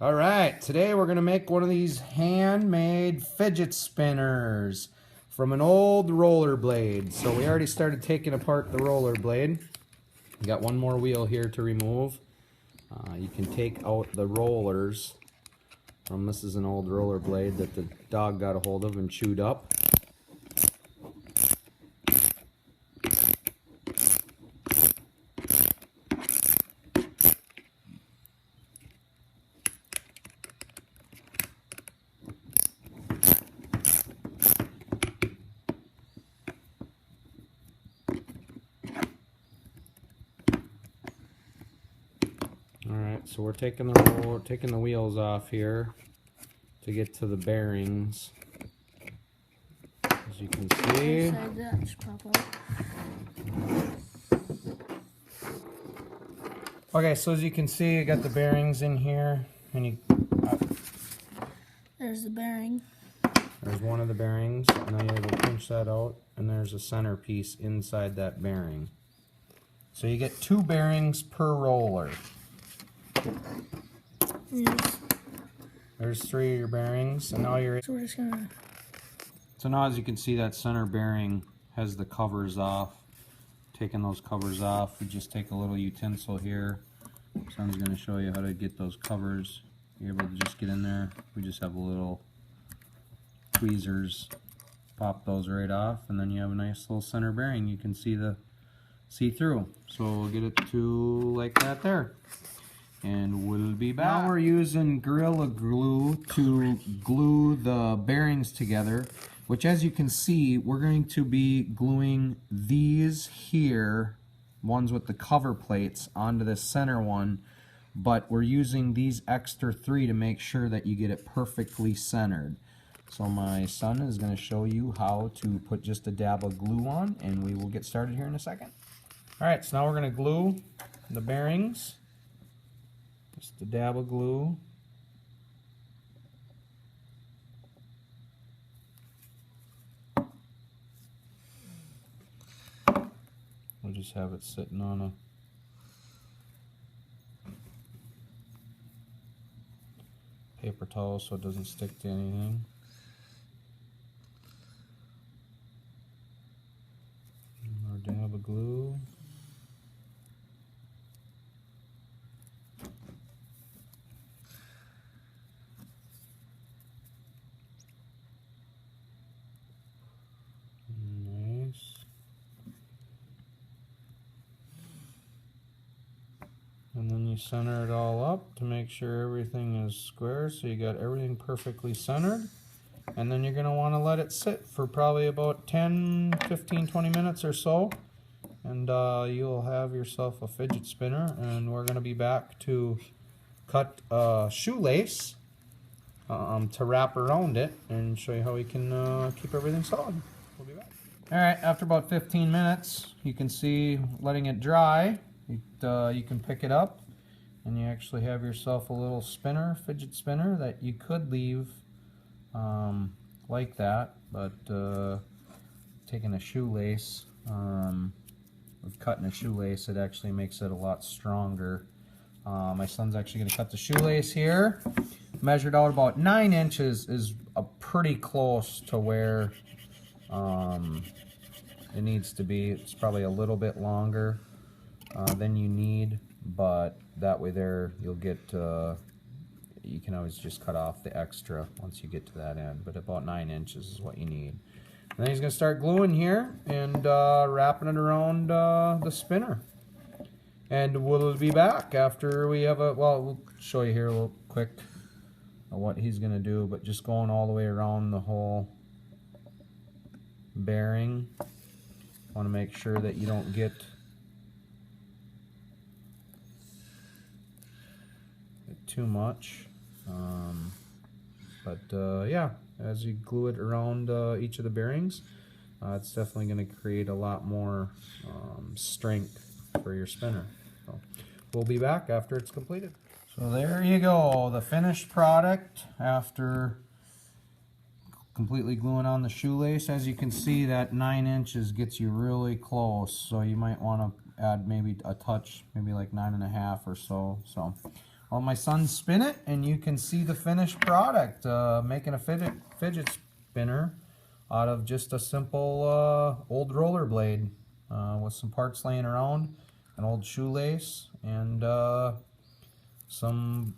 All right, today we're gonna make one of these handmade fidget spinners from an old rollerblade. So we already started taking apart the rollerblade. We got one more wheel here to remove. You can take out the rollers. This is an old rollerblade that the dog got a hold of and chewed up. Alright, so we're taking the wheels off here to get to the bearings. As you can see. Okay, so as you can see, I got the bearings in here, and there's the bearing. There's one of the bearings, and now you're able to pinch that out, and there's a center piece inside that bearing. So you get 2 bearings per roller. Yes. There's 3 of your bearings, and now you're. So we're just gonna. So now, as you can see, that center bearing has the covers off. Taking those covers off, we just take a little utensil here. Son's going to show you how to get those covers. You're able to just get in there. We just have a little tweezers, pop those right off, and then you have a nice little center bearing. You can see through. So we'll get it to like that there, and we'll be back. Now we're using Gorilla Glue to glue the bearings together, which, as you can see, we're going to be gluing these here, ones with the cover plates, onto the center one, but we're using these extra 3 to make sure that you get it perfectly centered. So my son is going to show you how to put just a dab of glue on, and we will get started here in a second. Alright, so now we're going to glue the bearings. Just a dab of glue. We'll just have it sitting on a paper towel so it doesn't stick to anything. More dab of glue. Nice. And then you center it all up to make sure everything is square, so you got everything perfectly centered. And then you're going to want to let it sit for probably about 10, 15, 20 minutes or so. And you'll have yourself a fidget spinner. And we're going to be back to cut a shoelace to wrap around it and show you how we can keep everything solid. We'll be back. Alright, after about 15 minutes, you can see letting it dry. You can pick it up, and you actually have yourself a little spinner, fidget spinner, that you could leave like that, but taking a shoelace, with cutting a shoelace, it actually makes it a lot stronger. My son's actually going to cut the shoelace here. Measured out about 9 inches is pretty close to where it needs to be. It's probably a little bit longer than you need, but that way there you'll get you can always just cut off the extra once you get to that end, but about 9 inches is what you need. And then he's going to start gluing here and wrapping it around the spinner, and we'll be back after we have we'll show you here a little quick what he's going to do, but just going all the way around the whole bearing. Want to make sure that you don't get too much, yeah, as you glue it around each of the bearings, it's definitely going to create a lot more strength for your spinner. So we'll be back after it's completed. So there you go, the finished product after completely gluing on the shoelace. As you can see, that 9 inches gets you really close, so you might want to add maybe a touch, maybe like 9.5 or so. So while my sons spin it, and you can see the finished product. Making a fidget spinner out of just a simple old rollerblade with some parts laying around, an old shoelace, and some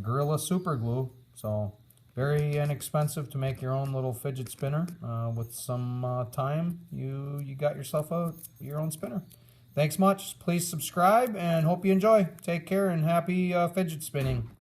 Gorilla super glue. So very inexpensive to make your own little fidget spinner. With some time, you got yourself your own spinner. Thanks much. Please subscribe and hope you enjoy. Take care and happy fidget spinning.